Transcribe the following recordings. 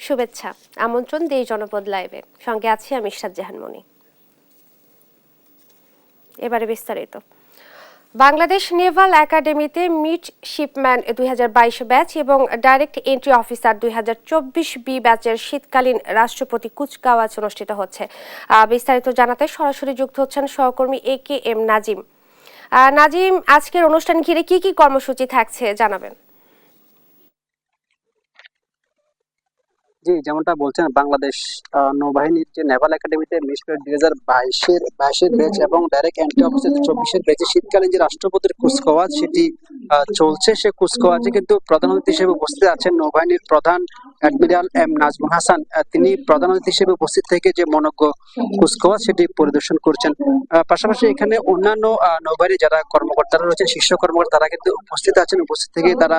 শুভেচ্ছা, আমন্ত্রণ দেশ জনপদ লাইভে। সঙ্গে আছি আমি ইশরাত জাহান মনি। এবারে বিস্তারিত। বাংলাদেশ নেভাল একাডেমিতে মিডশিপম্যান 2022 ব্যাচ এবং ডাইরেক্ট এন্ট্রি অফিসার 2024 বি ব্যাচের শীতকালীন রাষ্ট্রপতি কুচকাওয়াজ অনুষ্ঠিত হচ্ছে। বিস্তারিত জানাতে সরাসরি যুক্ত হচ্ছেন সহকর্মী AKM নাজিম। নাজিম, আজকের অনুষ্ঠান ঘিরে কি কি কর্মসূচি থাকছে জানাবেন? জি, যেমনটা বলছেন, বাংলাদেশ নৌবাহিনীর যে নেভাল একাডেমিতে মিশনের 2022-এর ব্যাচ এবং ডাইরেক্ট এন্ট্রি অফিসার 24-এর ব্যাচে শীতকালীন যে রাষ্ট্রপতির কুচকাওয়াজ সেটি চলছে। সে কুচকাওয়াজে কিন্তু প্রধান অতিথি হিসেবে উপস্থিত আছেন নৌবাহিনীর প্রধান অ্যাডমিরাল এম নাজমুল হাসান। তিনি প্রধান অতিথি হিসেবে উপস্থিত থেকে যে মনোজ্ঞ কুচকাওয়াজ সেটি পরিদর্শন করছেন। পাশাপাশি এখানে অন্যান্য নৌবাহিনীর যারা কর্মকর্তারা রয়েছেন, শীর্ষ কর্মকর্তা, তারা কিন্তু উপস্থিত আছেন। উপস্থিত থেকে তারা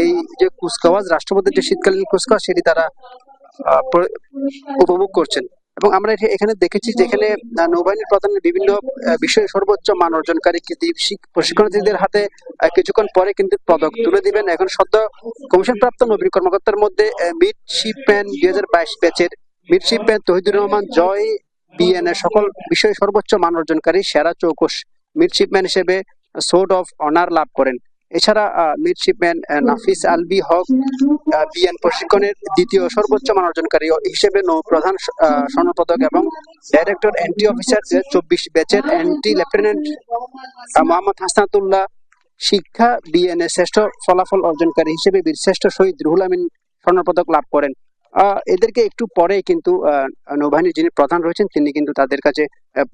এই যে কুচকাওয়াজ, রাষ্ট্রপতির যে শীতকালীন কুচকাওয়াজ সেটি তারা উপভোগ করছেন। এবং আমরা এখানে দেখেছি যেখানে নৌবাহিনীর প্রধানের বিভিন্ন বিষয়ে সর্বোচ্চ মান অর্জনকারী প্রশিক্ষণার্থীদের হাতে কিছুক্ষণ পরে কিন্তু পদক তুলে দিবেন। এখন সদ্য কমিশন প্রাপ্ত নবীন কর্মকর্তার মধ্যে মিডশিপম্যান 2022 ব্যাচের মিডশিপম্যান তহিদুর রহমান জয় বিএন এর সকল বিষয়ে সর্বোচ্চ মান অর্জনকারী সেরা চৌকস মিডশিপম্যান হিসেবে সোর্ড অফ অনার লাভ করেন। এছাড়া মিডশিপম্যান নাফিস আলবি হক বিএন প্রশিক্ষণের দ্বিতীয় সর্বোচ্চ মান অর্জনকারী হিসেবে নৌপ্রধান স্বর্ণপদক এবং ডাইরেক্টর এন্ট্রি অফিসার 24 ব্যাচের এন্ট্রি লেফটেন্যান্ট মোহাম্মদ হাসনাতুল্লাহ শিক্ষা বিএনএ শ্রেষ্ঠ ফলাফল অর্জনকারী হিসেবে বীরশ্রেষ্ঠ শহীদ রুহুল আমিন স্বর্ণপদক লাভ করেন। এদেরকে একটু পরেই কিন্তু নৌবাহিনীর যিনি প্রধান রয়েছেন তিনি কিন্তু তাদের কাছে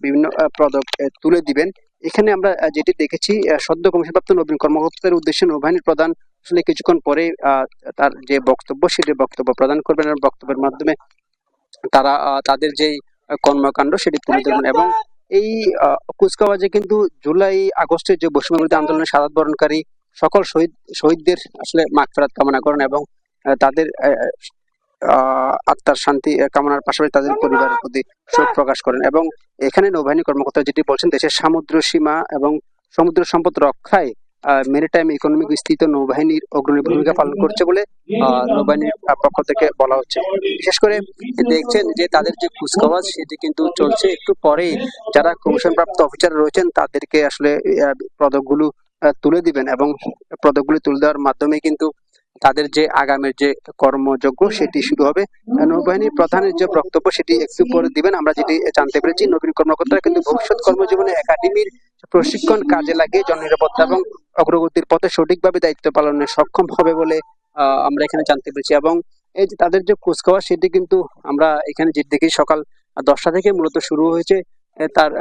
বিভিন্ন পদক তুলে দিবেন। এখানে আমরা যেটি দেখেছি, সদ্য কমিশনপ্রাপ্ত নবীন কর্মকর্তাদের উদ্দেশ্যে নৌবাহিনীর প্রধান আসলে কিছুক্ষণ পরে তার যে বক্তব্য সেটি বক্তব্য প্রদান করবেন এবং বক্তব্যের মাধ্যমে তারা তাদের যে কর্মকাণ্ড সেটি তুলে ধরবেন। এবং এই কুচকাওয়াজে কিন্তু জুলাই আগস্টের যে বৈষম্যবিরোধী আন্দোলনের শাহাদাত বরণকারী সকল শহীদদের আসলে মাগফিরাত কামনা করেন এবং তাদের আত্মার শান্তি কামনার পাশাপাশি তাদের পরিবারের প্রতি শোক প্রকাশ করেন। এবং এখানে নৌবাহিনী কর্মকর্তা যেটি বলছেন, দেশের সমুদ্র সীমা এবং সমুদ্র সম্পদ রক্ষায় মেরিটাইম ইকোনমিক বিস্তৃত নৌবাহিনীর অগ্রণী ভূমিকা পালন করছে বলে নৌবাহিনীর পক্ষ থেকে বলা হচ্ছে। বিশেষ করে দেখছেন যে তাদের যে কুচকাওয়াজ সেটি কিন্তু চলছে। একটু পরেই যারা কমিশন প্রাপ্ত অফিসার রয়েছেন তাদেরকে আসলে পদকগুলো তুলে দিবেন এবং পদকগুলি তুলে দেওয়ার মাধ্যমে কিন্তু তাদের যে আগামীর যে কর্মযজ্ঞ সেটি শুরু হবে। নৌবাহিনীর প্রধানের যে বক্তব্য সেটি একটু পরে দিবেন। আমরা যেটি জানতে পেরেছি, নবীন কর্মকর্তারা কিন্তু ভবিষ্যৎ কর্মজীবনে একাডেমির প্রশিক্ষণ কাজে লাগিয়ে জননিরাপত্তা এবং অগ্রগতির পথে সঠিকভাবে দায়িত্ব পালনে সক্ষম হবে বলে আমরা এখানে জানতে পেরেছি। এবং এই যে তাদের যে কুচকাওয়াজ সেটি কিন্তু আমরা এখানে যেটি দেখি সকাল 10টা থেকে মূলত শুরু হয়েছে। তার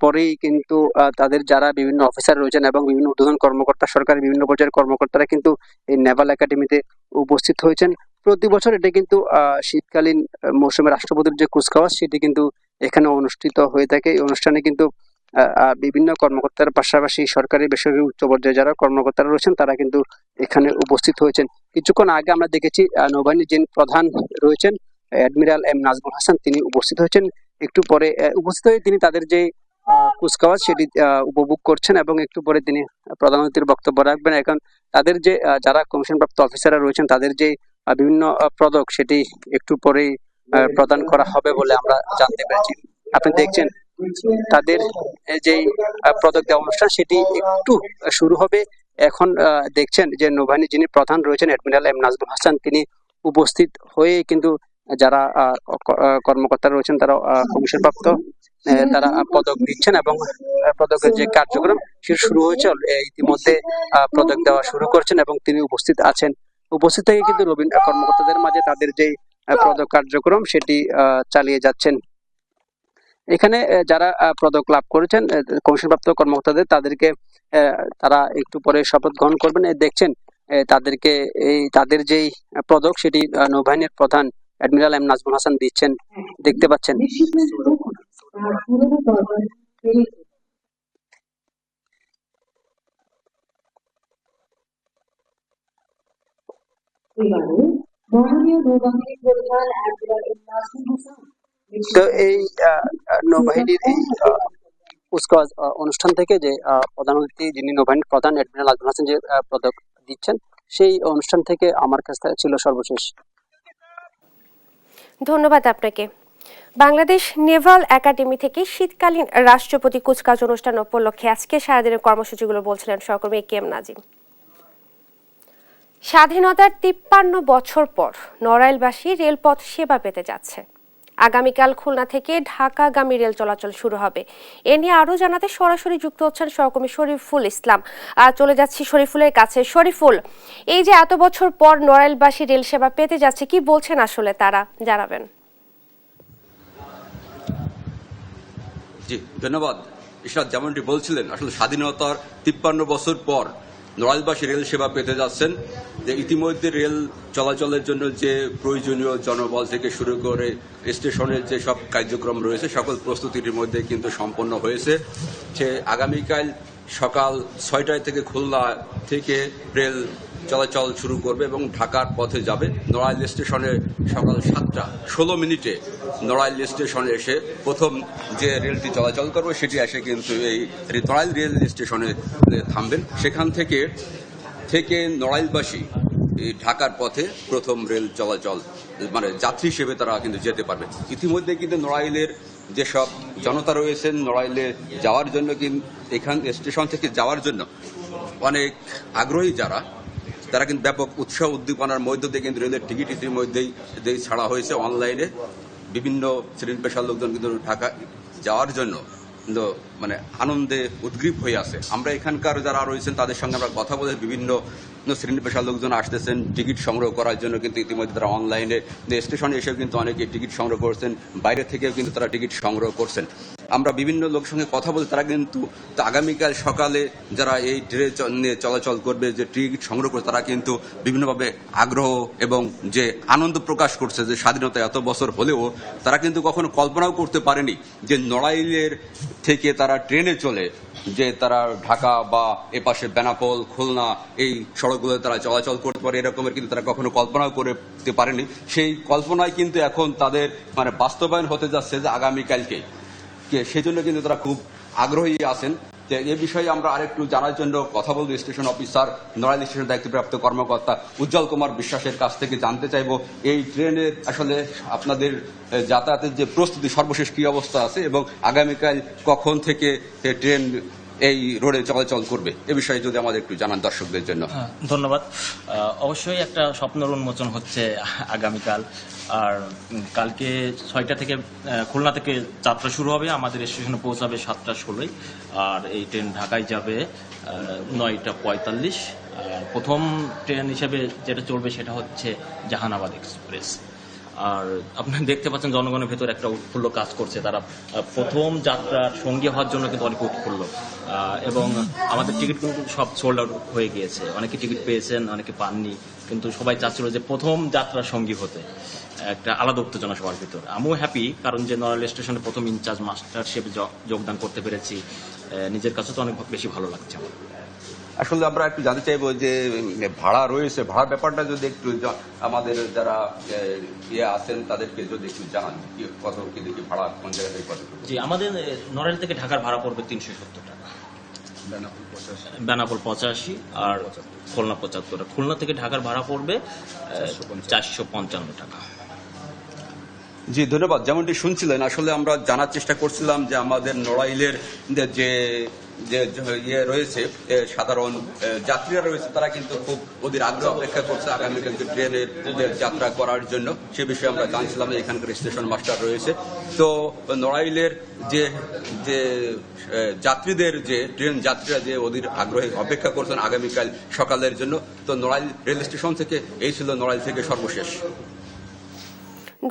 পরেই কিন্তু তাদের যারা বিভিন্ন অফিসার রয়েছেন এবং বিভিন্ন ঊর্ধ্বতন কর্মকর্তা, সরকারি বিভিন্ন পর্যায়ের কর্মকর্তারা কিন্তু এই নেভাল একাডেমিতে উপস্থিত হয়েছেন। প্রতি বছর এটা কিন্তু শীতকালীন মৌসুমে রাষ্ট্রপতির যে কুচকাওয়াজ সেটি কিন্তু এখানে অনুষ্ঠিত হয়ে থাকে। এই অনুষ্ঠানে কিন্তু বিভিন্ন কর্মকর্তার পাশাপাশি সরকারি বেসরকারি উচ্চ পর্যায়ে যারা কর্মকর্তারা রয়েছেন তারা কিন্তু এখানে উপস্থিত হয়েছেন। কিছুক্ষণ আগে আমরা দেখেছি নৌবাহিনীর যিনি প্রধান রয়েছেন অ্যাডমিরাল এম নাজমুল হাসান তিনি উপস্থিত হয়েছেন। একটু পরে উপস্থিত হয়ে তিনি তাদের যে কুচকাওয়াজ সেটি উপভোগ করছেন এবং একটু পরে তিনি প্রধান অতিথির বক্তব্য রাখবেন। এখন তাদের যে যারা কমিশনপ্রাপ্ত অফিসাররা রয়েছেন তাদের যে বিভিন্ন পদক সেটি একটু পরেই প্রদান করা হবে বলে আমরা জানতে পেরেছি। আপনি দেখছেন তাদের যে পদক দেওয়া অনুষ্ঠান সেটি একটু শুরু হবে। এখন দেখছেন যে নৌবাহিনীর যিনি প্রধান রয়েছেন অ্যাডমিরাল এম নাজমুল হাসান তিনি উপস্থিত হয়ে কিন্তু যারা কর্মকর্তা রয়েছেন তারা কমিশনপ্রাপ্ত তারা পদক দিচ্ছেন এবং পদকের যে কার্যক্রম সেটা শুরু হয়েছে। ইতিমধ্যে পদক দেওয়া শুরু করছেন এবং তিনি উপস্থিত আছেন। উপস্থিত থেকে কিন্তু নবীন কর্মকর্তাদের মাঝে তাদের যে পদক কার্যক্রম সেটি চালিয়ে যাচ্ছেন। এখানে যারা পদক লাভ করেছেন কমিশনপ্রাপ্ত কর্মকর্তাদের তাদেরকে তারা একটু পরে শপথ গ্রহণ করবেন। দেখছেন তাদেরকে তাদের যেই পদক সেটি নৌবাহিনীর প্রধান অ্যাডমিরাল এম নাজমুল হাসান দিচ্ছেন, দেখতে পাচ্ছেন। তো এই নৌবাহিনীর এই কুচকাওয়াজ অনুষ্ঠান থেকে যে প্রধান অতিথি যিনি নৌবাহিনীর প্রধান অ্যাডমিরাল নাজমুল হাসান যে পদক দিচ্ছেন সেই অনুষ্ঠান থেকে আমার কাছে ছিল সর্বশেষ। ধন্যবাদ আপনাকে। বাংলাদেশ নেভাল একাডেমি থেকে শীতকালীন রাষ্ট্রপতি কুচকাওয়াজ অনুষ্ঠান উপলক্ষে আজকে সারাদিনের কর্মসূচিগুলো বলছিলেন সহকর্মী কে এম নাজিম। স্বাধীনতার 53 বছর পর নড়াইলবাসী রেলপথ সেবা পেতে যাচ্ছে। আগামীকাল খুলনা থেকে ঢাকাগামী রেল চলাচল শুরু হবে। এ নিয়ে আরো জানাতে সরাসরি যুক্ত হচ্ছেন সহকর্মী শরীফুল ইসলাম। চলে যাচ্ছি শরীফুলের কাছে। শরীফুল, এই যে এত বছর পর নড়াইলবাসী রেল সেবা পেতে যাচ্ছে, কি বলছেন আসলে তারা, জানাবেন। জি ধন্যবাদ ইশরাত। যেমনটি বলছিলেন, আসলে স্বাধীনতার 53 বছর পর নড়াইলবাসী রেল সেবা পেতে যাচ্ছেন। যে ইতিমধ্যে রেল চলাচলের জন্য যে প্রয়োজনীয় জনবল থেকে শুরু করে স্টেশনের যে সব কার্যক্রম রয়েছে সকল প্রস্তুতির মধ্যে কিন্তু সম্পন্ন হয়েছে। সে আগামীকাল সকাল 6টায় থেকে খুলনা থেকে রেল চলাচল শুরু করবে এবং ঢাকার পথে যাবে। নড়াইল স্টেশনে সকাল 7:16 নড়াইল স্টেশনে এসে প্রথম যে রেলটি চলাচল করবে সেটি এসে কিন্তু এই নড়াইল রেল স্টেশনে থামবেন। সেখান থেকে নড়াইলবাসী ঢাকার পথে প্রথম রেল চলাচল মানে যাত্রী হিসেবে তারা কিন্তু যেতে পারবে। ইতিমধ্যে কিন্তু নড়াইলের যেসব জনতা রয়েছেন নড়াইলে যাওয়ার জন্য কিন্তু এখান স্টেশন থেকে যাওয়ার জন্য অনেক আগ্রহী যারা, তারা কিন্তু ব্যাপক উৎসাহ উদ্দীপনার মধ্য দিয়ে কিন্তু রেলের টিকিট ইতিমধ্যেই ছাড়া হয়েছে অনলাইনে। বিভিন্ন শ্রেণী পেশার লোকজন কিন্তু ঢাকা যাওয়ার জন্য মানে আনন্দে উদ্গ্রীব হয়ে আছে। আমরা এখানকার যারা রয়েছেন তাদের সঙ্গে আমরা কথা বলে বিভিন্ন শ্রেণী পেশার লোকজন আসতেছেন টিকিট সংগ্রহ করার জন্য, কিন্তু ইতিমধ্যে তারা অনলাইনে স্টেশনে এসেও কিন্তু অনেকে টিকিট সংগ্রহ করছেন, বাইরে থেকেও কিন্তু তারা টিকিট সংগ্রহ করছেন। আমরা বিভিন্ন লোকের সঙ্গে কথা বলতে তারা কিন্তু আগামীকাল সকালে যারা এই ট্রেন নিয়ে চলাচল করবে, যে টিকিট সংগ্রহ করে, তারা কিন্তু বিভিন্নভাবে আগ্রহ এবং যে আনন্দ প্রকাশ করছে যে স্বাধীনতা এত বছর হলেও তারা কিন্তু কখনো কল্পনাও করতে পারেনি যে নড়াইলের থেকে তারা ট্রেনে চলে যে তারা ঢাকা বা এপাশে বেনাপোল খুলনা এই সড়কগুলোতে তারা চলাচল করতে পারে, এরকমের কিন্তু তারা কখনো কল্পনাও করতে পারেনি। সেই কল্পনায় কিন্তু এখন তাদের মানে বাস্তবায়ন হতে যাচ্ছে যে আগামীকালকে। সেই জন্য কিন্তু তারা খুব আগ্রহী আছেন। যে এ বিষয়ে আমরা আরেকটু জানার জন্য কথা বলবো স্টেশন অফিসার নড়াইল স্টেশনের দায়িত্বপ্রাপ্ত কর্মকর্তা উজ্জ্বল কুমার বিশ্বাসের কাছ থেকে জানতে চাইব এই ট্রেনের আসলে আপনাদের যাতায়াতের যে প্রস্তুতি সর্বশেষ কি অবস্থা আছে এবং আগামীকাল কখন থেকে ট্রেন এই রোডে চলাচল করবে, এ বিষয়ে যদি আমাদের একটু জানান দর্শকদের জন্য। ধন্যবাদ। অবশ্যই একটা স্বপ্নের উন্মোচন হচ্ছে আগামীকাল। আর কালকে 6টা থেকে খুলনা থেকে যাত্রা শুরু হবে, আমাদের স্টেশনে পৌঁছাবে 7:16। আর এই ট্রেন ঢাকায় যাবে 9:45। প্রথম ট্রেন হিসেবে যেটা চলবে সেটা হচ্ছে জাহানাবাদ এক্সপ্রেস। আর আপনারা দেখতে পাচ্ছেন জনগণের ভেতর একটা উৎফুল্ল কাজ করছে। তারা প্রথম যাত্রার সঙ্গী হওয়ার জন্য কিন্তু অনেক উৎফুল্ল, এবং আমাদের টিকিট কিন্তু সব সোল্ড আউট হয়ে গিয়েছে। অনেকে টিকিট পেয়েছেন, অনেকে পাননি, কিন্তু সবাই চাচ্ছিল যে প্রথম যাত্রার সঙ্গী হতে। একটা আলাদা উত্তেজনা সবার ভিতর। আমিও হ্যাপি, কারণ যে নড়াইল স্টেশনে প্রথম ইনচার্জ মাস্টার হিসেবে যোগদান করতে পেরেছি, নিজের কাছে তো অনেক বেশি ভালো লাগছে আমার। আসলে আমরা একটু জানতে চাইবো যে ভাড়া রয়েছে, ভাড়ার ব্যাপারটা যদি একটু আমাদের যারা আছেন তাদেরকে যদি একটু জানান, কত কি দেখি ভাড়া কোন জায়গা থেকে কত? জি, আমাদের নড়াইল থেকে ঢাকার ভাড়া পড়বে 370 টাকা, বেনাপোল 85 আর খুলনা 75। খুলনা থেকে ঢাকার ভাড়া পড়বে 455 টাকা। জি ধন্যবাদ। যেমনটি শুনছিলেন, আসলে আমরা জানার চেষ্টা করছিলাম যে আমাদের নড়াইলের যে রয়েছে সাধারণ যাত্রীরা রয়েছে, তারা কিন্তু খুব অধীর আগ্রহ অপেক্ষা করছে আগামীকাল ট্রেনের যাত্রা করার জন্য। সে বিষয়ে আমরা জানছিলাম এখানকার স্টেশন মাস্টার রয়েছে। তো নড়াইলের যে যাত্রীদের যে ট্রেন যাত্রীরা যে অধীর আগ্রহে অপেক্ষা করছেন আগামীকাল সকালের জন্য। তো নড়াইল রেল স্টেশন থেকে এই ছিল নড়াইল থেকে সর্বশেষ।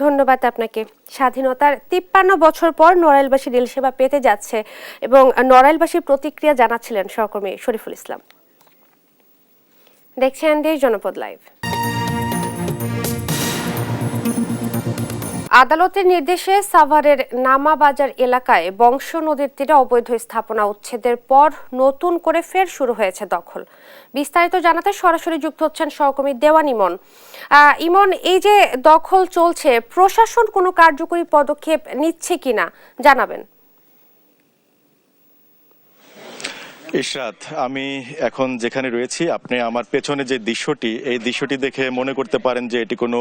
ধন্যবাদ আপনাকে। স্বাধীনতার 53 বছর পর নড়াইলবাসী রেল সেবা পেতে যাচ্ছে এবং নড়াইলবাসীর প্রতিক্রিয়া জানাচ্ছিলেন সহকর্মী শরীফুল ইসলাম। দেখছেন দেশ জনপদ লাইভ। আদালতের নির্দেশে সাভারের নামাবাজার এলাকায় বংশ নদীর তীরে অবৈধ স্থাপনা উচ্ছেদের পর নতুন করে ফের শুরু হয়েছে দখল। বিস্তারিত জানাতে সরাসরি যুক্ত হচ্ছেন সহকর্মী দেওয়ান ইমন। ইমন, এই যে দখল চলছে, প্রশাসন কোনো কার্যকরী পদক্ষেপ নিচ্ছে কিনা জানাবেন। ইশরাত, আমি এখন যেখানে রয়েছি আপনি আমার পেছনে যে দৃশ্যটি, এই দৃশ্যটি দেখে মনে করতে পারেন যে এটি কোনো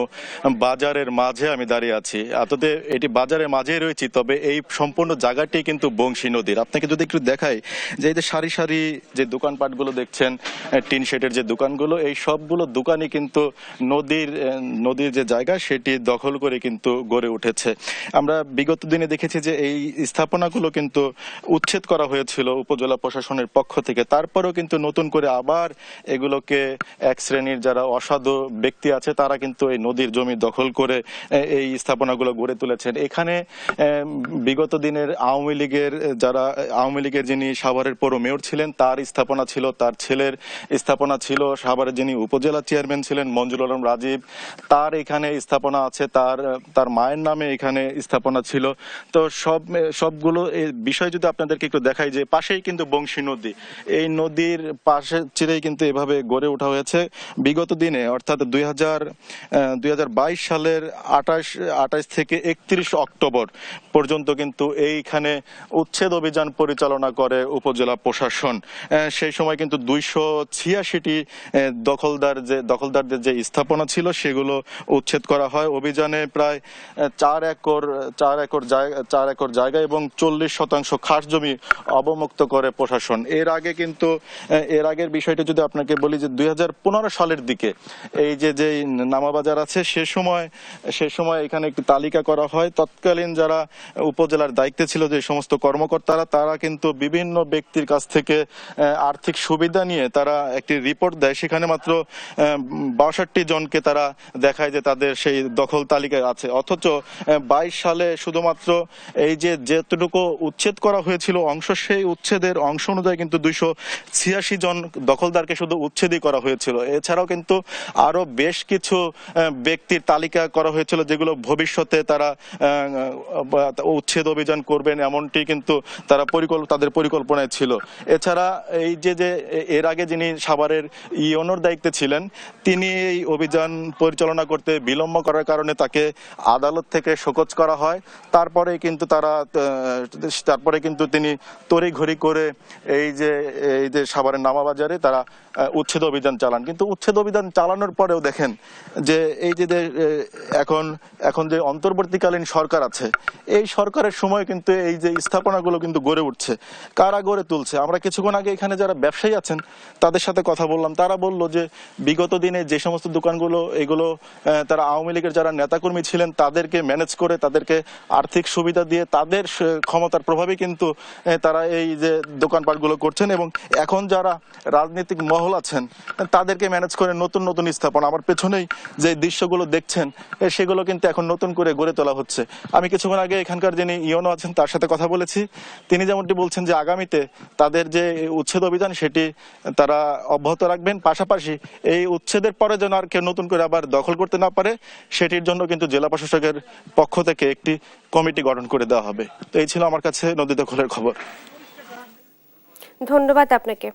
বাজারের মাঝে আমি দাঁড়িয়ে আছি। আদতে এটি বাজারের মাঝেই রয়েছি, তবে এই সম্পূর্ণ জায়গাটি কিন্তু বংশী নদীর। আপনাকে যদি একটু দেখাই যে এই যে সারি সারি যে দোকানপাটগুলো দেখছেন, টিন শেডের যে দোকানগুলো, এই সবগুলো দোকানই কিন্তু নদীর যে জায়গা সেটি দখল করে কিন্তু গড়ে উঠেছে। আমরা বিগত দিনে দেখেছি যে এই স্থাপনাগুলো কিন্তু উচ্ছেদ করা হয়েছিল উপজেলা প্রশাসনের পক্ষ থেকে, তারপরেও কিন্তু নতুন করে আবার এগুলোকে এক শ্রেণীর যারা অসাধু ব্যক্তি আছে তারা কিন্তু এই নদীর জমি দখল করে এই স্থাপনাগুলো গড়ে তুলেছেন। এখানে বিগত দিনের আওয়ামী লীগের যিনি সাভারের পৌর মেয়র ছিলেন তার স্থাপনা ছিল, তার ছেলের স্থাপনা ছিল, সাভারের যিনি উপজেলা চেয়ারম্যান ছিলেন মঞ্জুর আলম রাজীব, তার এখানে স্থাপনা আছে, তার মায়ের নামে এখানে স্থাপনা ছিল। তো সবগুলো এই বিষয় যদি আপনাদেরকে একটু দেখাই যে পাশেই কিন্তু বংশী নদী, এই নদীর পাশে চিরেই কিন্তু এভাবে গড়ে ওঠা হয়েছে। বিগত দিনে অর্থাৎ 2022 সালের 28 থেকে 31 অক্টোবর পর্যন্ত কিন্তু এইখানে উচ্ছেদ অভিযান পরিচালনা করে উপজেলা প্রশাসন। সেই সময় কিন্তু 286টি দখলদারদের যে স্থাপনা ছিল সেগুলো উচ্ছেদ করা হয়। অভিযানে প্রায় 4 একর জায়গা এবং 40% খাস জমি অবমুক্ত করে প্রশাসন। এর আগের বিষয়টা যদি আপনাকে বলি যে 2015 সালের দিকে এই যে নামাবাজার আছে সে সময় এখানে একটি তালিকা করা হয়। তৎকালীন যারা উপজেলার দায়িত্বে ছিল যে সমস্ত কর্মকর্তারা, তারা কিন্তু বিভিন্ন ব্যক্তির কাছ থেকে আর্থিক সুবিধা নিয়ে তারা একটি রিপোর্ট দেয়, সেখানে মাত্র 62 জনকে তারা দেখায় যে তাদের সেই দখল তালিকায় আছে। অথচ 22 সালে শুধুমাত্র এই যেটুকু উচ্ছেদ করা হয়েছিল অংশ, সেই উচ্ছেদের অংশ অনুযায়ী কিন্তু 286 জন দখলদারকে শুধু উচ্ছেদই করা হয়েছিল। এছাড়াও কিন্তু আরো বেশ কিছু ব্যক্তির তালিকা করা হয়েছিল যেগুলো ভবিষ্যতে তারা উচ্ছেদ অভিযান করবেন, এমনটি কিন্তু তাদের পরিকল্পনায় ছিল। এছাড়া এই যে এর আগে যিনি সাভারের ইওনোর দায়িত্বে ছিলেন, তিনি এই অভিযান পরিচালনা করতে বিলম্ব করার কারণে তাকে আদালত থেকে শোকজ করা হয়। তারপরে কিন্তু তিনি তড়িঘড়ি করে এই যে সাভারের নামাবাজারে তারা উচ্ছেদ অভিযান চালান। কিন্তু উচ্ছেদ অভিযান চালানোর পরেও দেখেন যে এই যে এখন যে অন্তর্বর্তীকালীন সরকার আছে, এই সরকারের সময় কিন্তু এই যে স্থাপনাগুলো কিন্তু গড়ে উঠছে। কারা গড়ে তুলছে? আমরা কিছুক্ষণ আগে এখানে যারা ব্যবসায়ী আছেন তাদের সাথে কথা বললাম, তারা বলল যে বিগত দিনে যে সমস্ত দোকানগুলো এগুলো তারা আওয়ামী লীগের যারা নেতাকর্মী ছিলেন তাদেরকে ম্যানেজ করে, তাদেরকে আর্থিক সুবিধা দিয়ে, তাদের ক্ষমতার প্রভাবে কিন্তু তারা এই যে দোকানপাটগুলো করছেন, এবং এখন যারা রাজনৈতিক মহল আছেন তাদেরকে ম্যানেজ করে নতুন নতুন স্থাপনা, আমার পেছনেই যে দৃশ্যগুলো দেখছেন সেগুলো কিন্তু এখন নতুন করে গড়ে তোলা হচ্ছে। আমি কিছুক্ষণ আগে এখানকার যিনি ইওনো আছেন তার সাথে কথা বলেছি, তিনি যেমনটি বলছেন যে আগামীতে তাদের যে উচ্ছেদ অভিযান সেটি তারা অব্যাহত রাখবেন, পাশাপাশি এই উচ্ছেদের পরে যেন আর কেউ নতুন করে আবার দখল করতে না পারে সেটির জন্য কিন্তু জেলা প্রশাসকের পক্ষ থেকে একটি কমিটি গঠন করে দেওয়া হবে। তো এই ছিল আমার কাছে নদী দখলের খবর। ধন্যবাদ আপনাকে।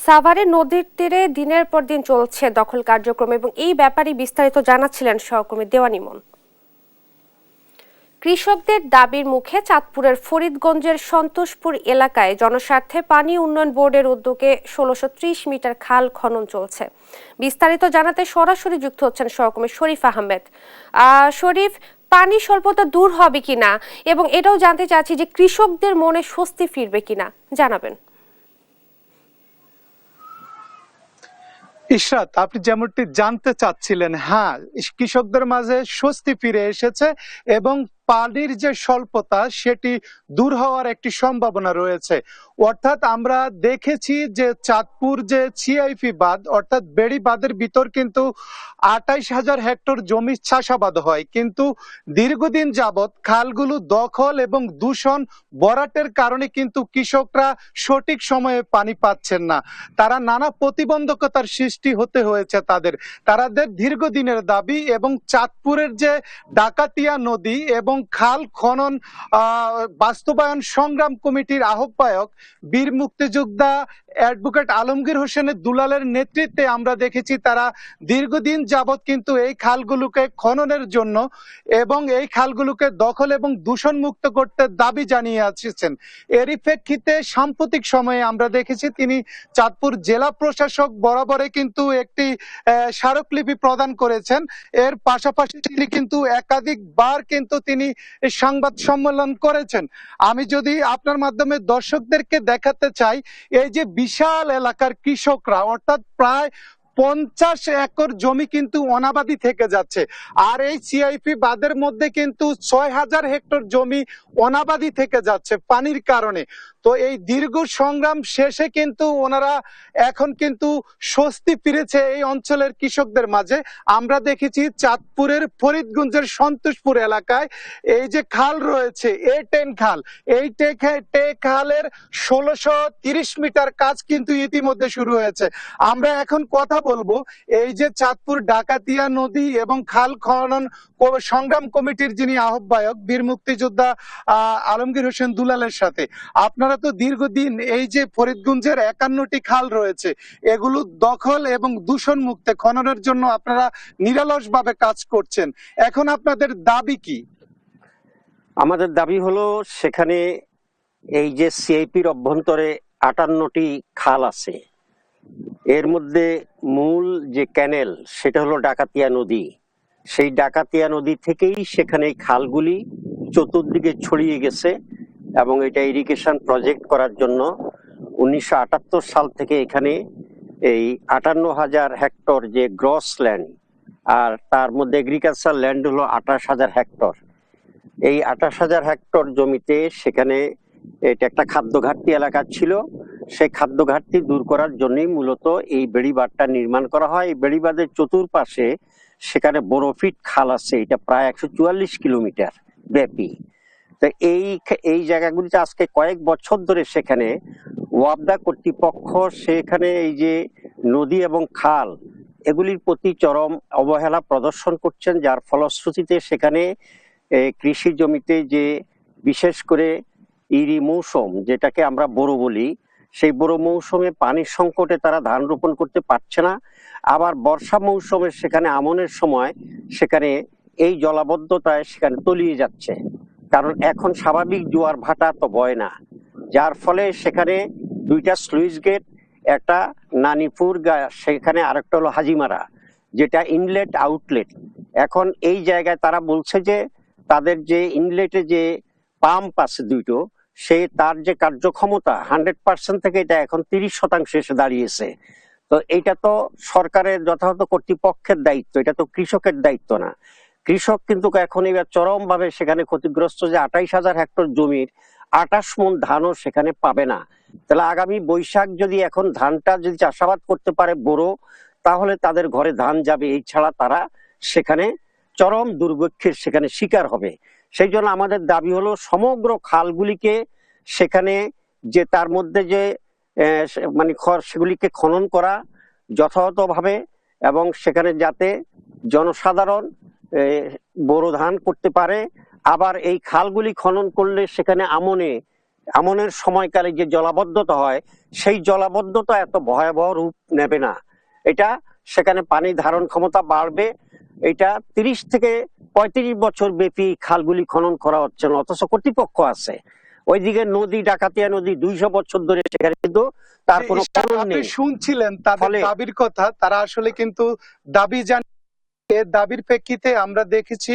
সাভারে নদীর তীরে দিনের পর দিন চলছে দখল কার্যক্রম এবং এই ব্যাপারে বিস্তারিত জানাচ্ছিলেন সহকর্মী দেওয়ান ইমন। কৃষকদের দাবির মুখে চাঁদপুরের ফরিদগঞ্জের সন্তোষপুর এলাকায় জনস্বার্থে পানি উন্নয়ন বোর্ডের উদ্যোগে 1630 মিটার খাল খনন চলছে। বিস্তারিত জানাতে সরাসরি যুক্ত হচ্ছেন সহকর্মী শরীফ আহমেদ। শরীফ, পানি স্বল্পতা দূর হবে কিনা এবং এটাও জানতে চাচ্ছি যে কৃষকদের মনে স্বস্তি ফিরবে কিনা, জানাবেন। ইশরাত, আপনি যেমনটি জানতে চাচ্ছিলেন, হ্যাঁ, কৃষকদের মাঝে স্বস্তি ফিরে এসেছে এবং পানির যে স্বল্পতা সেটি দূর হওয়ার একটি সম্ভাবনা রয়েছে। অর্থাৎ আমরা দেখেছি যে চাঁদপুর যে সিআইপি বাঁধ অর্থাৎ বেড়ি বাঁধের ভিতর কিন্তু 28,000 হেক্টর জমি চাষাবাদ হয়, কিন্তু দীর্ঘদিন যাবৎ খালগুলো দখল এবং দূষণ ভরাটের কারণে কিন্তু কৃষকরা সঠিক সময়ে পানি পাচ্ছেন না। তারা নানা প্রতিবন্ধকতার সৃষ্টি হতে হয়েছে তাদের দীর্ঘদিনের দাবি। এবং চাঁদপুরের যে ডাকাতিয়া নদী এবং খাল খনন বাস্তবায়ন সংগ্রাম কমিটির আহ্বায়ক বীর মুক্তিযোদ্ধা অ্যাডভোকেট আলমগীর হোসেনের দুলালের নেতৃত্বে আমরা দেখেছি তারা দীর্ঘদিন যাবৎ কিন্তু এই খালগুলোকে খননের জন্য এবং এই খালগুলোকে দখল এবং দূষণ মুক্ত করতে দাবি জানিয়ে আসছেন। এরই প্রেক্ষিতে সাম্প্রতিক সময়ে আমরা দেখেছি তিনি চাঁদপুর জেলা প্রশাসক বরাবরে কিন্তু একটি স্মারকলিপি প্রদান করেছেন। এর পাশাপাশি তিনি কিন্তু একাধিকবার কিন্তু তিনি সংবাদ সম্মেলন করেছেন। আমি যদি আপনার মাধ্যমে দর্শকদেরকে দেখাতে চাই, এই যে বিশাল এলাকার কৃষকরা অর্থাৎ প্রায় 50 একর জমি কিন্তু অনাবাদি থেকে যাচ্ছে, আর এই সিআইপি বাঁধের মধ্যে কিন্তু 6000 হেক্টর জমি অনাবাদি থেকে যাচ্ছে পানির কারণে। তো এই দীর্ঘ সংগ্রাম শেষে কিন্তু ওনারা এখন কিন্তু স্বস্তি ফিরেছে এই অঞ্চলের কৃষকদের মাঝে। আমরা দেখেছি চাঁদপুরের ফরিদগঞ্জের সন্তোষপুর এলাকায় এই যে খাল রয়েছে A10 খাল, এই খালের 1630 মিটার কাজ কিন্তু ইতিমধ্যে শুরু হয়েছে। আমরা এখন কথা বলবো এই যে চাঁদপুর ডাকাতিয়া নদী এবং খাল খনন সংগ্রাম কমিটির যিনি আহ্বায়ক বীর মুক্তিযোদ্ধা আলমগীর হোসেন দুলালের সাথে। আপনারা তো দীর্ঘদিন এই যে ফরিদগঞ্জের 51টি খাল রয়েছে এগুলো দখল এবং দূষণ মুক্ত খননের জন্য আপনারা নিরলসভাবে কাজ করছেন, এখন আপনাদের দাবি কি? আমাদের দাবি হলো সেখানে এই যে সিআইপির অভ্যন্তরে 58টি খাল আছে, এর মধ্যে মূল যে ক্যানেল সেটা হলো ডাকাতিয়া নদী। সেই ডাকাতিয়া নদী থেকেই সেখানে খালগুলি চতুর্দিকে ছড়িয়ে গেছে এবং এটা ইরিগেশন প্রজেক্ট করার জন্য 1978 সাল থেকে এখানে এই 58,000 হেক্টর যে গ্রস ল্যান্ড, আর তার মধ্যে এগ্রিকালচার ল্যান্ড হলো 28,000 হেক্টর। এই 28,000 হেক্টর জমিতে সেখানে এটা একটা খাদ্য ঘাটতি এলাকা ছিল, সেই খাদ্য ঘাটতি দূর করার জন্যই মূলত এই বেড়িবাঁধটা নির্মাণ করা হয়। এই বেড়িবাঁধের চতুর্পাশে সেখানে বরফিট খাল আছে, এটা প্রায় 144 কিলোমিটার ব্যাপী। তো এই জায়গাগুলিতে আজকে কয়েক বছর ধরে সেখানে ওয়াবদা কর্তৃপক্ষ সেখানে এই যে নদী এবং খাল এগুলির প্রতি চরম অবহেলা প্রদর্শন করছেন, যার ফলশ্রুতিতে সেখানে কৃষি জমিতে যে বিশেষ করে ইরি মৌসুম যেটাকে আমরা বোরো বলি, সেই বোরো মৌসুমে পানির সংকটে তারা ধান রোপণ করতে পারছে না। আবার বর্ষা মৌসুমে সেখানে আমনের সময় সেখানে এই জলাবদ্ধতায় সেখানে তলিয়ে যাচ্ছে, কারণ এখন স্বাভাবিক জোয়ার ভাটা তো বয় না, যার ফলে সেখানে দুইটা স্লুইস গেট, একটা নানিপুর সেখানে আরেকটা হলো হাজিমারা, যেটা ইনলেট আউটলেট। এখন এই জায়গায় তারা বলছে যে তাদের যে ইনলেটে যে পাম্প আছে দুটো, তার যে কার্যক্ষমতা 100% থেকে এটা এখন 30% এসে দাঁড়িয়েছে। তো এটা তো সরকারের যথাযথ কর্তৃপক্ষের দায়িত্ব, এটা তো কৃষকের দায়িত্ব না। কৃষক কিন্তু এখন এবার চরম ভাবে সেখানে ক্ষতিগ্রস্ত, যে 28,000 হেক্টর জমির 28 মণ ধানও সেখানে পাবে না। তাহলে আগামী বৈশাখ যদি এখন ধানটা যদি চাষাবাদ করতে পারে বড়, তাহলে তাদের ঘরে ধান যাবে, এই ছাড়া তারা সেখানে চরম দুর্ভিক্ষের সেখানে শিকার হবে। সেই জন্য আমাদের দাবি হলো সমগ্র খালগুলিকে সেখানে যে তার মধ্যে যে মানে সেগুলিকে খনন করা যথাযথভাবে, এবং সেখানে যাতে জনসাধারণ বোরো ধান করতে পারে। আবার এই খালগুলি খনন করলে সেখানে আমনের সময়কালে যে জলাবদ্ধতা হয়, সেই জলাবদ্ধতা এত ভয়াবহ রূপ নেবে না, এটা সেখানে পানি ধারণ ক্ষমতা বাড়বে। এটা 30 থেকে 35 বছর ব্যাপী খালগুলি খনন করা হচ্ছে না, অথচ কর্তৃপক্ষ আছে। ওইদিকে নদী ডাকাতিয়া নদী 200 বছর ধরে সেখানে কিন্তু তার কোনো খনন নেই। শুনছিলেন তাদের দাবির কথা, তারা আসলে কিন্তু দাবি এর দাবির প্রেক্ষিতে আমরা দেখেছি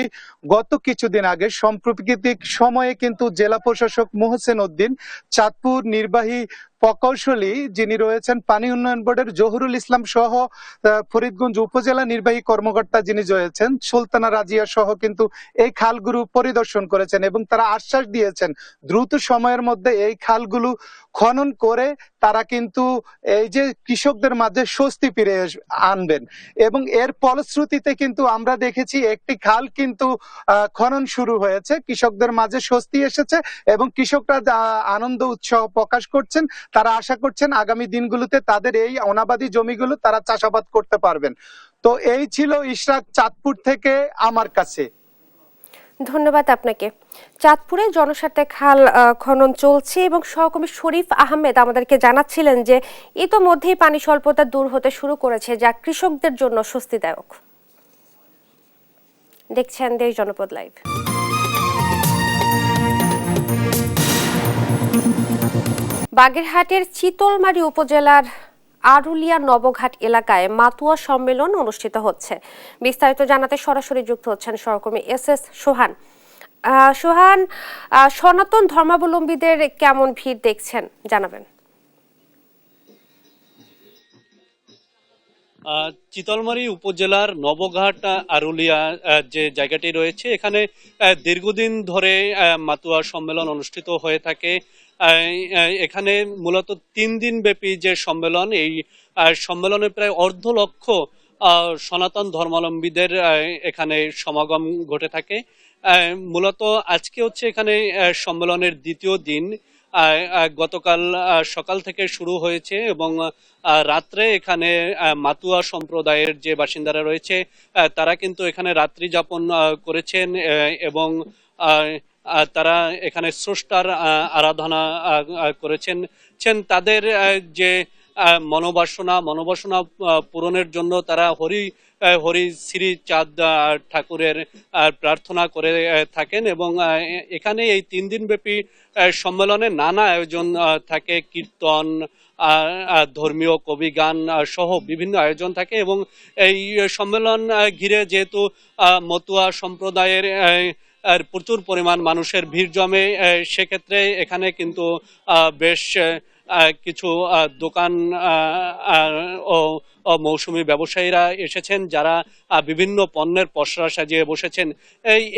গত কিছুদিন আগে সাম্প্রতিক সময়ে কিন্তু জেলা প্রশাসক মোহসেন উদ্দিন, চাঁদপুর নির্বাহী প্রকৌশলী যিনি রয়েছেন পানি উন্নয়ন বোর্ডের জহুরুল ইসলাম সহ ফরিদগঞ্জ উপজেলা নির্বাহী কর্মকর্তা যিনি রয়েছেন সুলতানা রাজিয়া সহ কিন্তু এই খালগুলো পরিদর্শন করেছেন এবং তারা আশ্বাস দিয়েছেন দ্রুত সময়ের মধ্যে এই খালগুলো খনন করে তারা কিন্তু এই যে কৃষকদের মাঝে স্বস্তি ফিরে আনবেন। এবং এর ফলশ্রুতিতে কিন্তু আমরা দেখেছি একটি খাল কিন্তু খনন শুরু হয়েছে, কৃষকদের মাঝে স্বস্তি এসেছে এবং কৃষকরা আনন্দ উৎসাহ প্রকাশ করছেন। তারা আশা করছেন আগামী দিনগুলোতে তাদের এই অনাবাদি জমিগুলো তারা চাষাবাদ করতে পারবেন। তো এই ছিল ইশরাক চাঁদপুর থেকে আমার কাছে। ধন্যবাদ আপনাকে। চাঁদপুরে জনস্বার্থে খাল খনন চলছে এবং সহকর্মী শরীফ আহমেদ আমাদেরকে জানাচ্ছিলেন যে ইতোমধ্যেই পানি স্বল্পতা দূর হতে শুরু করেছে, যা কৃষকদের জন্য স্বস্তিদায়ক। দেখছেন দেশ জনপদ লাইভ। বাগেরহাটের চিতলমারী উপজেলার আরুলিয়া নবঘাট এলাকায় মাতুয়া সম্মেলন অনুষ্ঠিত হচ্ছে। বিস্তারিত জানাতে সরাসরি যুক্ত হচ্ছেন সহকর্মী এস সোহান। সোহান, সনাতন ধর্মাবলম্বীদের কেমন ভিড় দেখছেন জানাবেন। চিতলমারী উপজেলার নবঘাট আরুলিয়া যে জায়গাটি রয়েছে, এখানে দীর্ঘদিন ধরে মাতুয়া সম্মেলন অনুষ্ঠিত হয়ে থাকে। এখানে মূলত 3 দিন ব্যাপী যে সম্মেলন, এই সম্মেলনে প্রায় 1.5 লক্ষ সনাতন ধর্মাবলম্বীদের এখানে সমাগম ঘটে থাকে। মূলত আজকে হচ্ছে এখানে সম্মেলনের দ্বিতীয় দিন। গতকাল সকাল থেকে শুরু হয়েছে এবং রাত্রে এখানে মাতুয়া সম্প্রদায়ের যে বাসিন্দারা রয়েছে তারা কিন্তু এখানে রাত্রি যাপন করেছেন এবং তারা এখানে স্রষ্টার আরাধনা করেছেন। তাদের যে মনোবাসনা পূরণের জন্য তারা হরি শ্রী চাঁদ ঠাকুরের প্রার্থনা করে থাকেন এবং এখানে এই 3 দিন ব্যাপী সম্মেলনে নানা আয়োজন থাকে, কীর্তন, ধর্মীয় কবি গান সহ বিভিন্ন আয়োজন থাকে এবং এই সম্মেলন ঘিরে যেহেতু মতুয়া সম্প্রদায়ের আর প্রচুর পরিমাণ মানুষের ভিড় জমে, সেক্ষেত্রে এখানে কিন্তু বেশ কিছু দোকান ও মৌসুমী ব্যবসায়ীরা এসেছেন, যারা বিভিন্ন পণ্যের পসরা সাজিয়ে বসেছেন।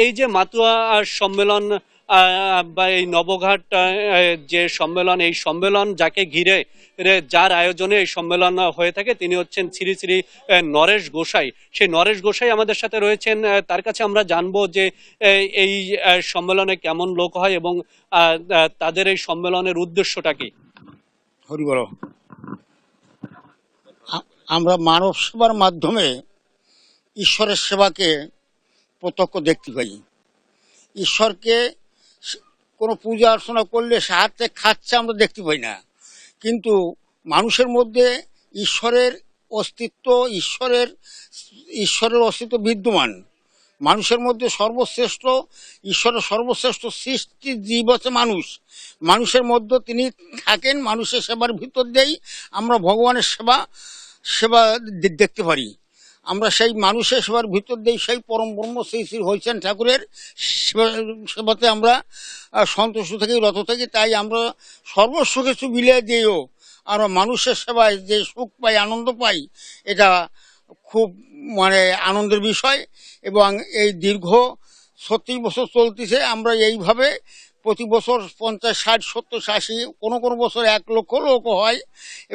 এই যে মাতুয়া সম্মেলন বা এই নবঘাট যে সম্মেলন, এই সম্মেলন যাকে ঘিরে যার আয়োজনে এই সম্মেলন হয়ে থাকে তিনি হচ্ছেন শ্রী শ্রী নরেশ গোসাই। সেই নরেশ গোসাই আমাদের সাথে রয়েছেন, তার কাছে আমরা জানবো যে এই সম্মেলনে কেমন লোক হয় এবং তাদের এই সম্মেলনের উদ্দেশ্যটা কি। হরি বল। আমরা মানব সেবার মাধ্যমে ঈশ্বরের সেবাকে প্রত্যক্ষ দেখতে পাই। ঈশ্বরকে কোনো পূজা অর্চনা করলে সে হাত থেকে খাচ্ছে আমরা দেখতে পাই না, কিন্তু মানুষের মধ্যে ঈশ্বরের অস্তিত্ব বিদ্যমান। মানুষের মধ্যে সর্বশ্রেষ্ঠ ঈশ্বরের সর্বশ্রেষ্ঠ সৃষ্টি জীব হচ্ছে মানুষ। মানুষের মধ্যে তিনি থাকেন, মানুষের সেবার ভিতর দিয়েই আমরা ভগবানের সেবা দেখতে পারি। আমরা সেই মানুষের সেবার ভিতর দিয়ে সেই পরম ব্রহ্ম শ্রী শ্রী হরিচাঁদ ঠাকুরের সেবাতে আমরা সন্তুষ্ট থাকি, রত থাকি। তাই আমরা সর্বস্ব কিছু বিলিয়ে দিয়েও আমরা মানুষের সেবায় যে সুখ পাই, আনন্দ পাই, এটা খুব আনন্দের বিষয়। এবং এই দীর্ঘ 36 বছর চলতেছে। আমরা এইভাবে প্রতি বছর 50, 60, 70, 80, কোনো বছর 1 লক্ষ লোক হয়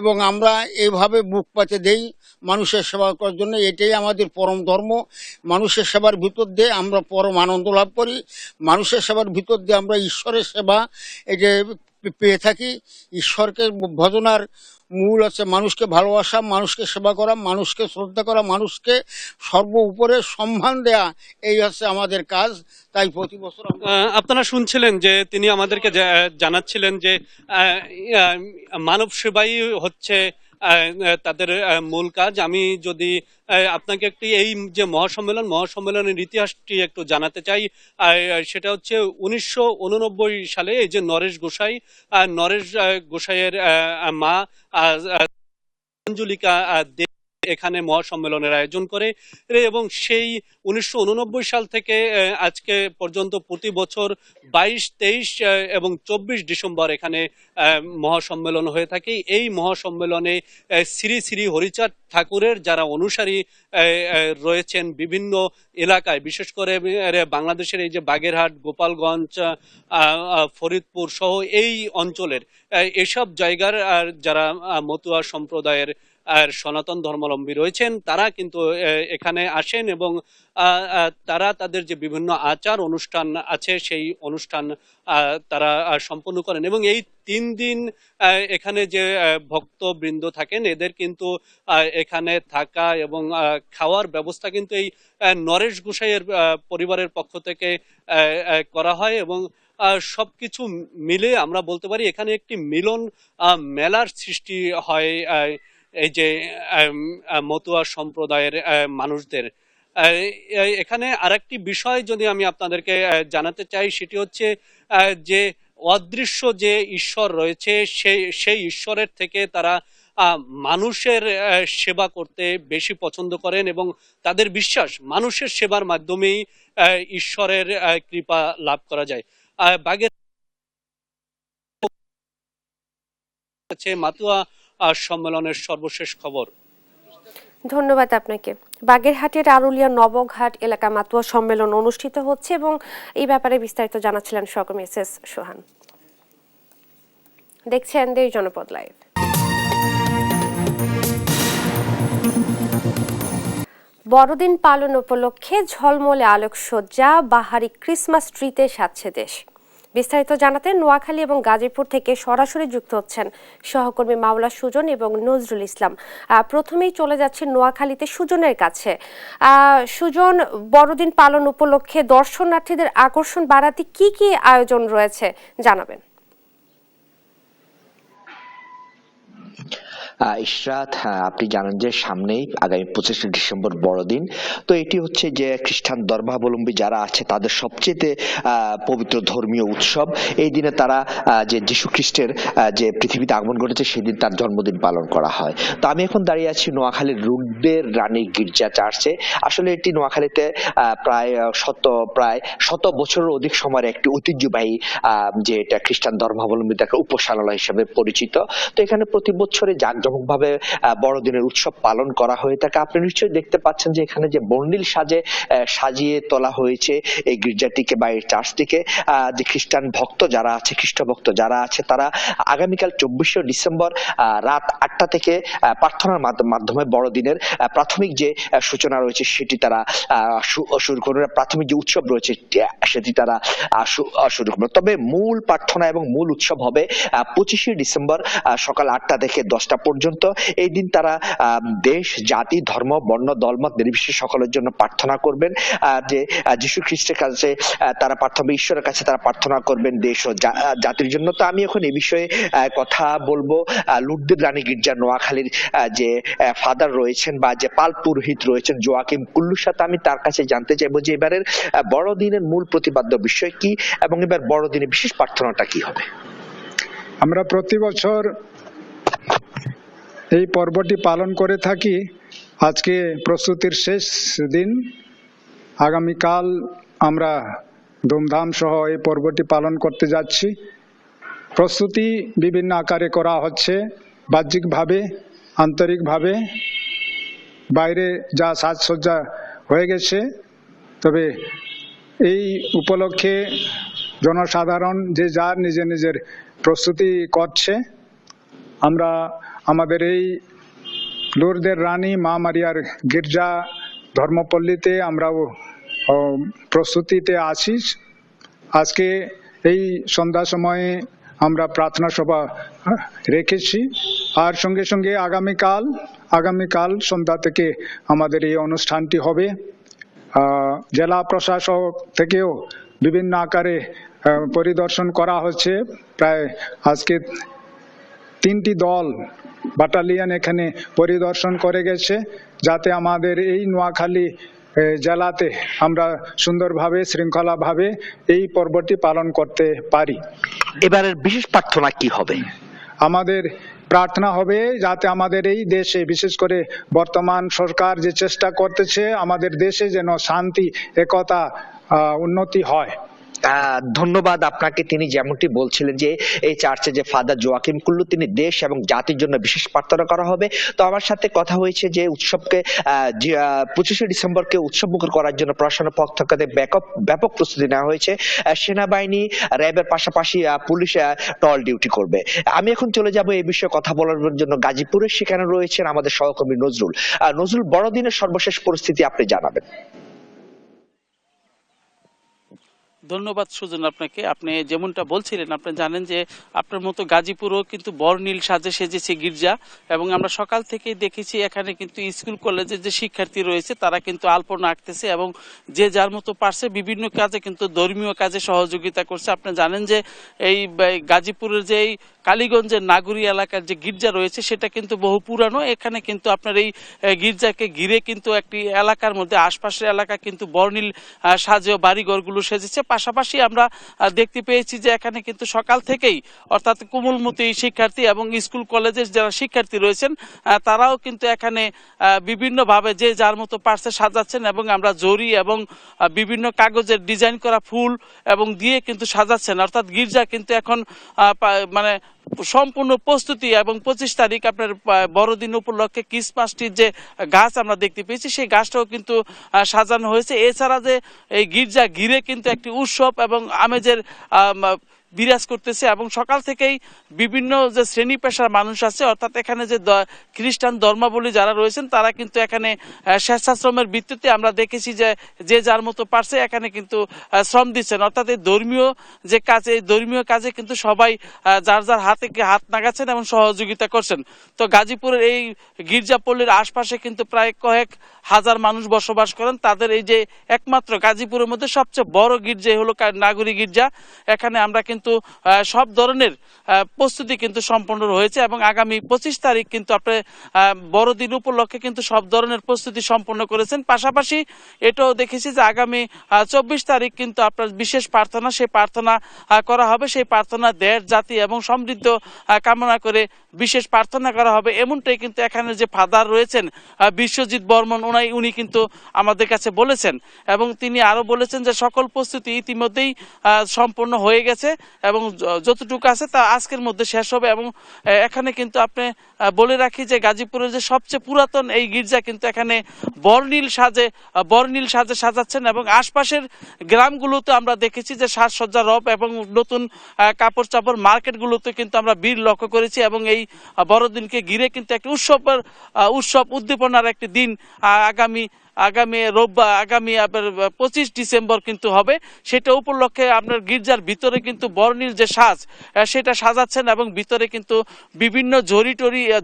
এবং আমরা এইভাবে বুক পাতে দেই মানুষের সেবা করার জন্য। এটাই আমাদের পরম ধর্ম। মানুষের সেবার ভিতর দিয়ে আমরা পরম আনন্দ লাভ করি। মানুষের সেবার ভিতর দিয়ে আমরা ঈশ্বরের সেবা এটা পেয়ে থাকি। ঈশ্বরকে ভজনার মূল হচ্ছে মানুষকে ভালোবাসা, মানুষকে সেবা করা, মানুষকে শ্রদ্ধা করা, মানুষকে সর্ব উপরে সম্মান দেয়া, এই হচ্ছে আমাদের কাজ। তাই প্রতি বছর আপনারা শুনছিলেন যে তিনি আমাদেরকে জানাচ্ছিলেন যে মানব সেবাই হচ্ছে তাদের মূল কাজ। আমি যদি আপনাকে একটি এই যে মহাসম্মেলনের ইতিহাসটি একটু জানাতে চাই, সেটা হচ্ছে 1989 সালে এই যে নরেশ গোসাইয়ের মা অঞ্জলিকা এখানে মহাসম্মেলনের আয়োজন করে এবং সেই 1989 সাল থেকে আজকে পর্যন্ত প্রতি বছর 22, 23 এবং 24 ডিসেম্বর এখানে মহাসম্মেলন হয়ে থাকে। এই মহাসম্মেলনে শ্রী শ্রী হরিচাঁদ ঠাকুরের যারা অনুসারী রয়েছেন বিভিন্ন এলাকায়, বিশেষ করে বাংলাদেশের এই যে বাগেরহাট, গোপালগঞ্জ, ফরিদপুর সহ এই অঞ্চলের এসব জায়গার যারা মতুয়া সম্প্রদায়ের সনাতন ধর্মাবলম্বী রয়েছেন তারা কিন্তু এখানে আসেন এবং তারা তাদের যে বিভিন্ন আচার অনুষ্ঠান আছে সেই অনুষ্ঠান তারা সম্পন্ন করেন এবং এই 3 দিন এখানে যে ভক্তবৃন্দ থাকেন এদের কিন্তু এখানে থাকা এবং খাওয়ার ব্যবস্থা কিন্তু এই নরেশ গোসাইয়ের পরিবারের পক্ষ থেকে করা হয় এবং সবকিছু মিলে আমরা বলতে পারি এখানে একটি মিলন মেলার সৃষ্টি হয় এই যে মতুয়া সম্প্রদায়ের মানুষদের। এখানে আরেকটি বিষয় যদি আমি আপনাদেরকে জানাতে চাই সেটি হচ্ছে যে অদৃশ্য যে ঈশ্বর রয়েছে সেই ঈশ্বরের থেকে তারা মানুষের সেবা করতে বেশি পছন্দ করেন এবং তাদের বিশ্বাস মানুষের সেবার মাধ্যমেই ঈশ্বরের কৃপা লাভ করা যায়। বাগের মাতুয়া সম্মেলনের সর্বশেষ খবর। ধন্যবাদ আপনাকে। বাগেরহাটের আরুলিয়া নবঘাট এলাকা মাতুয়া সম্মেলন অনুষ্ঠিত হচ্ছে এবং এই ব্যাপারে বিস্তারিত জানাচ্ছিলেন সহকর্মী এস সোহান। দেখছেন দেশ জনপদ লাইভ। বড়দিন পালন উপলক্ষে ঝলমলে আলোকসজ্জা, বাহারি ক্রিসমাস ট্রিতে সাজছে দেশ। বিস্তারিত জানাতে নোয়াখালী এবং গাজীপুর থেকে সরাসরি যুক্ত হচ্ছেন সহকর্মী মাওলা সুজন এবং নজরুল ইসলাম। প্রথমেই চলে যাচ্ছে নোয়াখালীতে সুজনের কাছে। সুজন, বড়দিন পালন উপলক্ষে দর্শনার্থীদের আকর্ষণ বাড়াতে কি কি আয়োজন রয়েছে জানাবেন। ইশরাত, আপনি জানেন যে সামনেই আগামী 25শে ডিসেম্বর বড়দিন। তো এটি হচ্ছে যে খ্রিস্টান ধর্মাবলম্বী যারা আছে তাদের সবচেয়ে পবিত্র ধর্মীয় উৎসব। এই দিনে তারা যে যীশু খ্রিস্টের যে পৃথিবীতে আগমন ঘটেছে সেদিন তার জন্মদিন পালন করা হয়। তো আমি এখন দাঁড়িয়ে আছি নোয়াখালীর রুদ্রের রানী গির্জা চার্চে। আসলে এটি নোয়াখালীতে প্রায় শত বছরের অধিক সময়ের একটি ঐতিহ্যবাহী যে এটা খ্রিস্টান ধর্মাবলম্বীদের একটা উপাসনালয় হিসেবে পরিচিত। তো এখানে প্রতি বছরে জাঁকজমকভাবে বড়দিনের উৎসব পালন করা হয়ে থাকে। আপনি নিশ্চয়ই দেখতে পাচ্ছেন যে এখানে যে বর্ণিল সাজিয়ে তোলা হয়েছে এই গির্জাটিকে বা এই চার্চটিকে। যে খ্রিস্টান ভক্ত যারা আছে, খ্রিস্ট ভক্ত যারা আছে তারা আগামীকাল 24শে ডিসেম্বর রাত 8টা থেকে প্রার্থনার মাধ্যমে বড়দিনের প্রাথমিক যে সূচনা রয়েছে সেটি তারা শুরু করবে। প্রাথমিক যে উৎসব রয়েছে সেটি তারা শুরু করবে। তবে মূল প্রার্থনা এবং মূল উৎসব হবে 25শে ডিসেম্বর সকাল 8টা থেকে 10টা পর্যন্ত। এই দিন তারা দেশ, জাতি, ধর্ম, বর্ণ, দলমত নির্বিশেষে সকলের জন্য প্রার্থনা করবেন। যে যীশু খ্রিস্টের কাছে তারা ঈশ্বরের কাছে তারা প্রার্থনা করবেন দেশ ও জাতির জন্য। তো আমি এখন এই বিষয়ে কথা বলবো লুদ্দের রানী গির্জা নোয়াখালীর যে ফাদার রয়েছেন বা যে পাল পুরোহিত রয়েছেন জোয়াকিম কুল্লুর সাথে আমি তার কাছে জানতে চাইবো যে এবারের বড়দিনের মূল প্রতিপাদ্য বিষয় কি এবং এবার বড়দিনের বিশেষ প্রার্থনাটা কি হবে। আমরা প্রতি বছর এই পর্বটি পালন করে থাকি। আজকে প্রস্তুতির শেষ দিন। আগামীকাল আমরা ধুমধাম সহ এই পর্বটি পালন করতে যাচ্ছি। প্রস্তুতি বিভিন্ন আকারে করা হচ্ছে, বাহ্যিকভাবে, আন্তরিকভাবে। বাইরে যা সাজসজ্জা হয়ে গেছে, তবে এই উপলক্ষে জনসাধারণ যে যার নিজের প্রস্তুতি করছে। আমরা আমাদের এই লুরদের রানী মা মারিয়ার গির্জা ধর্মপল্লীতে আমরাও প্রস্তুতিতে আছি। আজকে এই সন্ধ্যা সময়ে আমরা প্রার্থনা সভা রেখেছি আর সঙ্গে সঙ্গে আগামীকাল সন্ধ্যা থেকে আমাদের এই অনুষ্ঠানটি হবে। জেলা প্রশাসক থেকেও বিভিন্ন আকারে পরিদর্শন করা হচ্ছে। প্রায় আজকে 3টি দল ব্যাটালিয়ন এখানে পরিদর্শন করে গেছে, যাতে আমাদের এই নোয়াখালী জেলাতে আমরা সুন্দরভাবে শৃঙ্খলাভাবে এই পর্বটি পালন করতে পারি। এবারের বিশেষ প্রার্থনা কি হবে? আমাদের প্রার্থনা হবে যাতে আমাদের এই দেশে, বিশেষ করে বর্তমান সরকার যে চেষ্টা করতেছে আমাদের দেশে যেন শান্তি, একতা, উন্নতি হয়, ধন্যবাদ আপনাকে। তিনি যেমনটি বলছিলেন যে এই চার্চে যে ফাদার জোয়াকিম কুল্লু তিনি দেশ এবং জাতির জন্য বিশেষ প্রার্থনা করা হবে। তো আমার সাথে কথা হয়েছে যে উৎসবকে 25শে ডিসেম্বরকে উৎসবমুখর করার জন্য প্রশাসনের পক্ষ থেকে ব্যাপক প্রস্তুতি নেওয়া হয়েছে। সেনাবাহিনী, র্যাবের পাশাপাশি পুলিশ টল ডিউটি করবে। আমি এখন চলে যাব এই বিষয়ে কথা বলার জন্য গাজীপুরে। সেখানে রয়েছেন আমাদের সহকর্মী নজরুল। নজরুল, বড়দিনের সর্বশেষ পরিস্থিতি আপনি জানাবেন। ধন্যবাদ সুজন আপনাকে। আপনি যেমনটা বলছিলেন, আপনি জানেন যে আপনার মতো গাজীপুরও কিন্তু বর্ণিল সাজে সেজেছে গির্জা, এবং আমরা সকাল থেকেই দেখেছি এখানে কিন্তু স্কুল কলেজের যে শিক্ষার্থী রয়েছে তারা কিন্তু আলপনা আঁকতেছে এবং যে যার মতো পারছে বিভিন্ন কাজে কিন্তু ধর্মীয় কাজে সহযোগিতা করছে। আপনি জানেন যে এই গাজীপুরের যে এই কালীগঞ্জের নাগরী এলাকার যে গির্জা রয়েছে সেটা কিন্তু বহু পুরানো। এখানে কিন্তু আপনার এই গির্জাকে ঘিরে কিন্তু একটি এলাকার মধ্যে আশপাশের এলাকা কিন্তু বর্ণিল সাজেও বাড়িঘরগুলো সেজেছে। পাশাপাশি আমরা দেখতে পেয়েছি যে এখানে কিন্তু সকাল থেকেই অর্থাৎ কোমলমতি শিক্ষার্থী এবং স্কুল কলেজের যারা শিক্ষার্থী রয়েছেন তারাও কিন্তু এখানে বিভিন্নভাবে যে যার মতো পারছে সাজাচ্ছেন, এবং আমরা জরি এবং বিভিন্ন কাগজের ডিজাইন করা ফুল এবং দিয়ে কিন্তু সাজাচ্ছেন। অর্থাৎ গির্জা কিন্তু এখন মানে সম্পূর্ণ প্রস্তুতি, এবং 25 তারিখ আপনার বড়দিন উপলক্ষে ক্রিসমাসটির যে গাছ আমরা দেখতে পেয়েছি সেই গাছটাও কিন্তু সাজানো হয়েছে। এছাড়া যে এই গির্জা ঘিরে কিন্তু একটি উৎসব এবং আমেজের বিরাজ করতেছে, এবং সকাল থেকেই বিভিন্ন যে শ্রেণী পেশার মানুষ আছে অর্থাৎ এখানে যে খ্রিস্টান ধর্মাবলী যারা রয়েছেন তারা কিন্তু এখানে স্বেচ্ছাশ্রমের ভিত্তিতে আমরা দেখেছি যে যে যার মতো পারছে এখানে কিন্তু শ্রম দিচ্ছেন। অর্থাৎ এই ধর্মীয় যে কাজ, এই ধর্মীয় কাজে কিন্তু সবাই যার যার হাতে হাত নাগাচ্ছেন এবং সহযোগিতা করছেন। তো গাজীপুরের এই গির্জাপল্লীর আশপাশে কিন্তু প্রায় কয়েক হাজার মানুষ বসবাস করেন। তাদের এই যে একমাত্র গাজীপুরের মধ্যে সবচেয়ে বড় গির্জা হলো নাগরী গির্জা। এখানে আমরা কিন্তু সব ধরনের প্রস্তুতি কিন্তু সম্পন্ন রয়েছে, এবং আগামী 25 তারিখ কিন্তু আপনি বড়দিন উপলক্ষে কিন্তু সব ধরনের প্রস্তুতি সম্পন্ন করেছেন। পাশাপাশি এটাও দেখেছি যে আগামী 24 তারিখ কিন্তু আপনার বিশেষ প্রার্থনা, সেই প্রার্থনা করা হবে। সেই প্রার্থনা দেশ, জাতি এবং সমৃদ্ধ কামনা করে বিশেষ প্রার্থনা করা হবে। এমনটাই কিন্তু এখানে যে ফাদার রয়েছেন বিশ্বজিৎ বর্মন উনি কিন্তু আমাদের কাছে বলেছেন, এবং তিনি আরো বলেছেন যে সকল প্রস্তুতি ইতিমধ্যেই সম্পন্ন হয়ে গেছে এবং যতটুকু আছে তা আজকের মধ্যে শেষ হবে। এবং এখানে কিন্তু আপনি বলে রাখি যে গাজীপুরের যে সবচেয়ে পুরাতন এই গির্জা কিন্তু এখানে বর্ণিল সাজে সাজাচ্ছেন, এবং আশপাশের গ্রামগুলোতে আমরা দেখেছি যে সাজসজ্জা রব এবং নতুন কাপড় চাপড় মার্কেটগুলোতে কিন্তু আমরা ভিড় লক্ষ্য করেছি, এবং এই বড়দিনকে ঘিরে কিন্তু একটি উৎসব উদ্দীপনার একটি দিন আগামী রোববার, আগামী 25 ডিসেম্বর কিন্তু হবে। সেটা উপলক্ষে আপনার গির্জার ভিতরে কিন্তু বর্ণিল যে সাজ সেটা সাজাচ্ছেন, এবং ভিতরে কিন্তু বিভিন্ন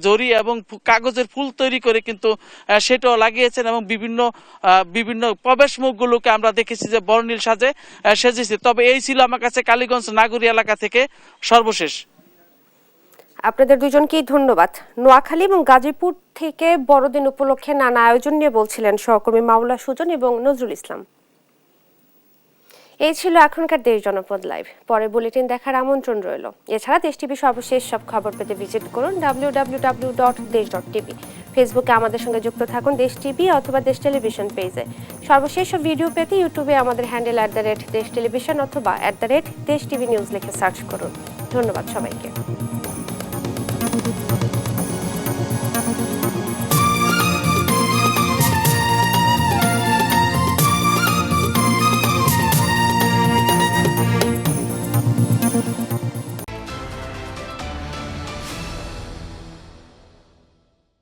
জরি এবং কাগজের ফুল তৈরি করে কিন্তু সেটাও লাগিয়েছেন, এবং বিভিন্ন প্রবেশ মুখগুলোকে আমরা দেখেছি যে বর্ণিল সাজে সেজেছে। তবে এই ছিল আমার কাছে কালীগঞ্জ নাগরী এলাকা থেকে সর্বশেষ। আপনাদের দুজনকেই ধন্যবাদ। নোয়াখালী এবং গাজীপুর থেকে বড়দিন উপলক্ষে নানা আয়োজন নিয়ে বলছিলেন সহকর্মী মাওলা সুজন এবং নজরুল ইসলাম। এই ছিল এখনকার দেশ জনপদ লাইভ। পরের বুলেটিন দেখার আমন্ত্রণ রইল। এছাড়া দেশ টিভি সর্বশেষ সব খবর পেতে ভিজিট করুন www.desh.tv। ফেসবুকে আমাদের সঙ্গে যুক্ত থাকুন দেশ টিভি অথবা দেশ টেলিভিশন পেজে। সর্বশেষ ভিডিও পেতে ইউটিউবে আমাদের হ্যান্ডেল @দেশ টেলিভিশন অথবা @দেশ টিভি নিউজ লিখে সার্চ করুন। ধন্যবাদ সবাইকে।